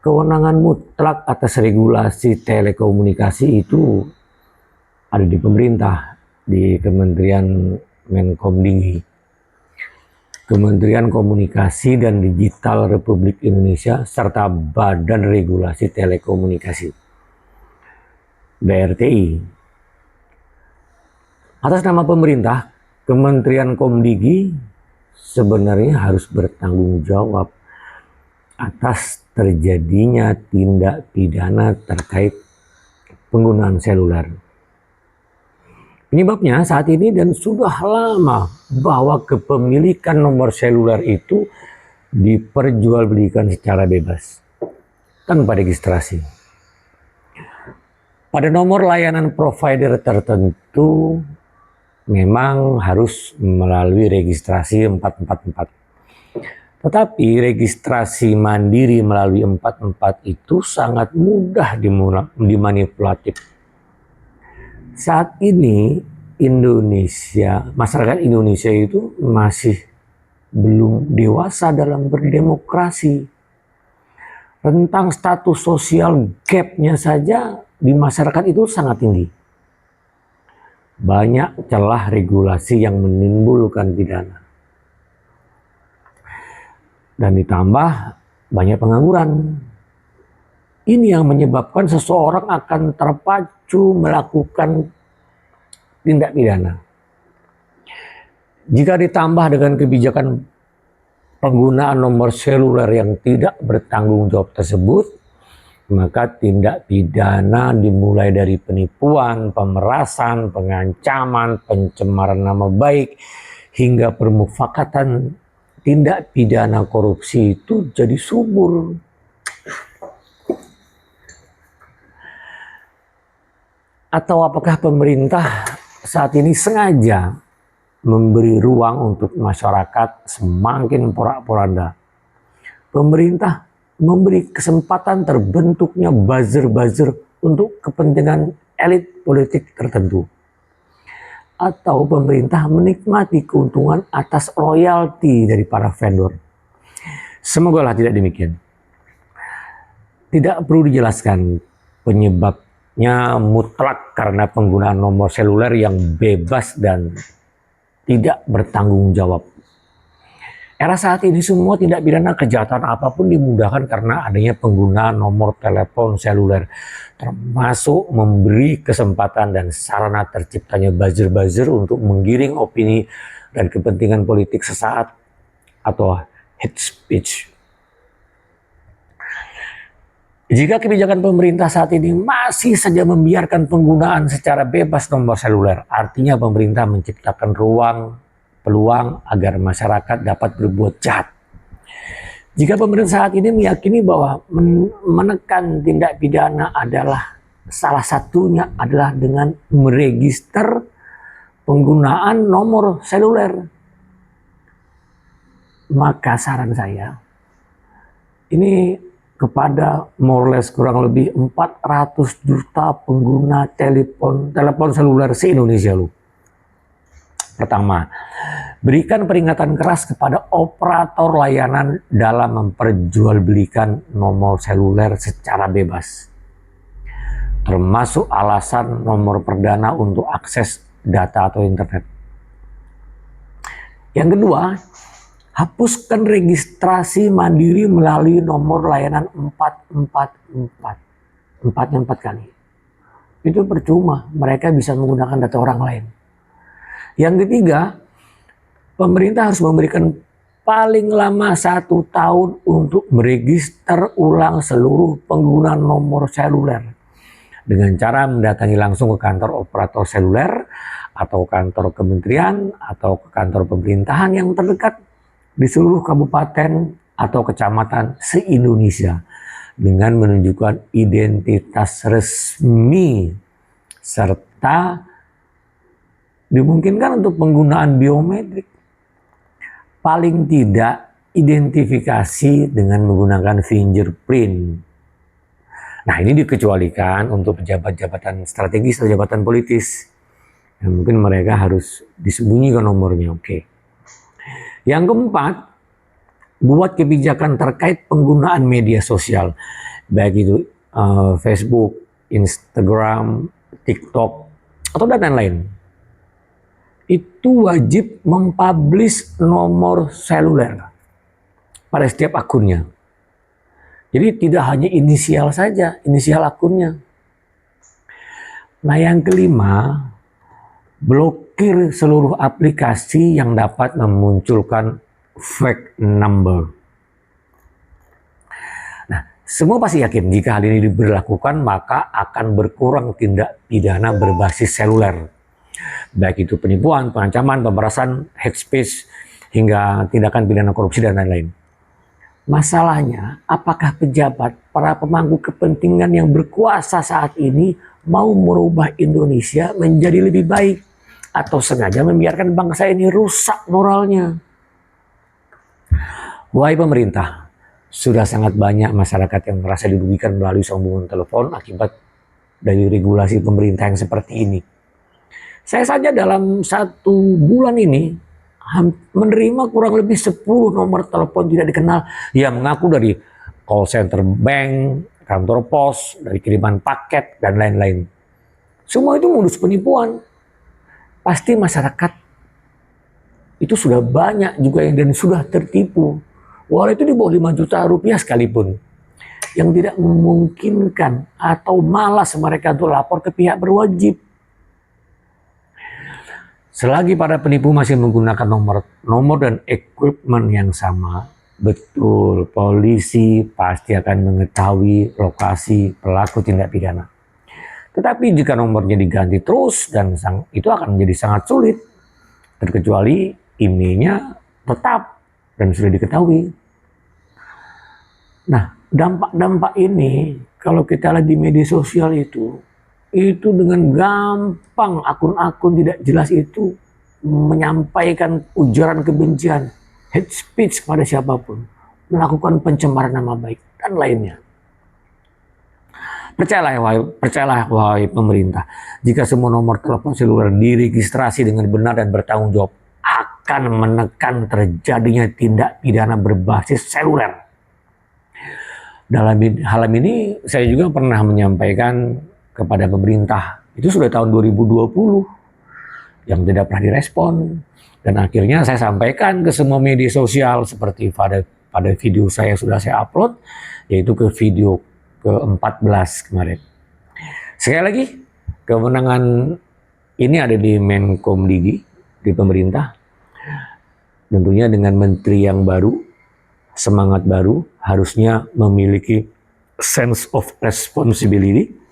kewenangan mutlak atas regulasi telekomunikasi itu ada di pemerintah, di Kementerian Menkomdigi, Kementerian Komunikasi dan Digital Republik Indonesia, serta Badan Regulasi Telekomunikasi, BRTI. Atas nama pemerintah, Kementerian Komdigi sebenarnya harus bertanggung jawab atas terjadinya tindak pidana terkait penggunaan seluler. Penyebabnya saat ini dan sudah lama bahwa kepemilikan nomor seluler itu diperjualbelikan secara bebas tanpa registrasi. Pada nomor layanan provider tertentu memang harus melalui registrasi 444. Tetapi registrasi mandiri melalui 44 itu sangat mudah dimanipulatif. Saat ini masyarakat Indonesia itu masih belum dewasa dalam berdemokrasi. Rentang status sosial gap-nya saja di masyarakat itu sangat tinggi. Banyak celah regulasi yang menimbulkan pidana. Dan ditambah banyak pengangguran. Ini yang menyebabkan seseorang akan terpacu melakukan tindak pidana. Jika ditambah dengan kebijakan penggunaan nomor seluler yang tidak bertanggung jawab tersebut, maka tindak pidana dimulai dari penipuan, pemerasan, pengancaman, pencemaran nama baik, hingga permufakatan. Tindak pidana korupsi itu jadi subur. Atau apakah pemerintah saat ini sengaja memberi ruang untuk masyarakat semakin porak-poranda? Pemerintah memberi kesempatan terbentuknya buzzer-buzzer untuk kepentingan elit politik tertentu. Atau pemerintah menikmati keuntungan atas royalti dari para vendor. Semoga tidak demikian. Tidak perlu dijelaskan penyebabnya mutlak karena penggunaan nomor seluler yang bebas dan tidak bertanggung jawab. Era saat ini semua tindak pidana kejahatan apapun dimudahkan karena adanya penggunaan nomor telepon seluler, termasuk memberi kesempatan dan sarana terciptanya buzzer-buzzer untuk menggiring opini dan kepentingan politik sesaat atau hate speech. Jika kebijakan pemerintah saat ini masih saja membiarkan penggunaan secara bebas nomor seluler, artinya pemerintah menciptakan peluang agar masyarakat dapat berbuat jahat. Jika pemerintah saat ini meyakini bahwa menekan tindak pidana adalah salah satunya adalah dengan meregister penggunaan nomor seluler, maka saran saya ini kepada more or less kurang lebih 400 juta pengguna telepon seluler se-Indonesia loh. Pertama, berikan peringatan keras kepada operator layanan dalam memperjualbelikan nomor seluler secara bebas. Termasuk alasan nomor perdana untuk akses data atau internet. Yang kedua, hapuskan registrasi mandiri melalui nomor layanan 444. 4-nya 4 kali. Itu percuma, mereka bisa menggunakan data orang lain. Yang ketiga, pemerintah harus memberikan paling lama 1 tahun untuk meregister ulang seluruh pengguna nomor seluler dengan cara mendatangi langsung ke kantor operator seluler atau kantor kementerian atau ke kantor pemerintahan yang terdekat di seluruh kabupaten atau kecamatan se-Indonesia dengan menunjukkan identitas resmi serta dimungkinkan untuk penggunaan biometrik. Paling tidak identifikasi dengan menggunakan fingerprint. Nah, ini dikecualikan untuk pejabat-jabatan strategis atau jabatan politis. Yang mungkin mereka harus disembunyikan nomornya. Oke. Yang keempat, buat kebijakan terkait penggunaan media sosial. baik itu Facebook, Instagram, TikTok, atau dan lain-lain, itu wajib mempublish nomor seluler pada setiap akunnya. Jadi tidak hanya inisial saja, inisial akunnya. Nah yang kelima, blokir seluruh aplikasi yang dapat memunculkan fake number. Nah, semua pasti yakin jika hal ini diberlakukan maka akan berkurang tindak pidana berbasis seluler. Baik itu penipuan, pengancaman, pemerasan, hate speech, hingga tindakan pidana korupsi dan lain-lain. Masalahnya, apakah pejabat, para pemangku kepentingan yang berkuasa saat ini mau merubah Indonesia menjadi lebih baik atau sengaja membiarkan bangsa ini rusak moralnya? Wahai pemerintah, sudah sangat banyak masyarakat yang merasa dirugikan melalui sambungan telepon akibat dari regulasi pemerintah yang seperti ini. Saya saja dalam 1 bulan ini menerima kurang lebih 10 nomor telepon tidak dikenal yang mengaku dari call center bank, kantor pos, dari kiriman paket, dan lain-lain. Semua itu modus penipuan. Pasti masyarakat itu sudah banyak juga yang dan sudah tertipu. Walau itu di bawah 5 juta rupiah sekalipun. Yang tidak memungkinkan atau malas mereka untuk lapor ke pihak berwajib. Selagi para penipu masih menggunakan nomor dan equipment yang sama, betul polisi pasti akan mengetahui lokasi pelaku tindak pidana. Tetapi jika nomornya diganti terus dan itu akan menjadi sangat sulit, terkecuali emailnya tetap dan sudah diketahui. Nah, dampak-dampak ini kalau kita lihat di media sosial itu dengan gampang akun-akun tidak jelas itu menyampaikan ujaran kebencian, hate speech kepada siapapun, melakukan pencemaran nama baik dan lainnya. Percayalah wahai pemerintah, jika semua nomor telepon seluler diregistrasi dengan benar dan bertanggung jawab, akan menekan terjadinya tindak pidana berbasis seluler. Dalam hal ini saya juga pernah menyampaikan kepada pemerintah, itu sudah tahun 2020 yang tidak pernah direspon, dan akhirnya saya sampaikan ke semua media sosial seperti pada video saya sudah saya upload, yaitu ke video ke-14 kemarin. Sekali lagi, kewenangan ini ada di Menkomdigi, di pemerintah. Tentunya dengan menteri yang baru, semangat baru, harusnya memiliki sense of responsibility.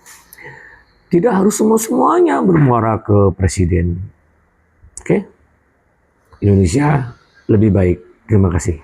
Tidak harus semuanya bermuara ke presiden. Oke? Indonesia lebih baik. Terima kasih.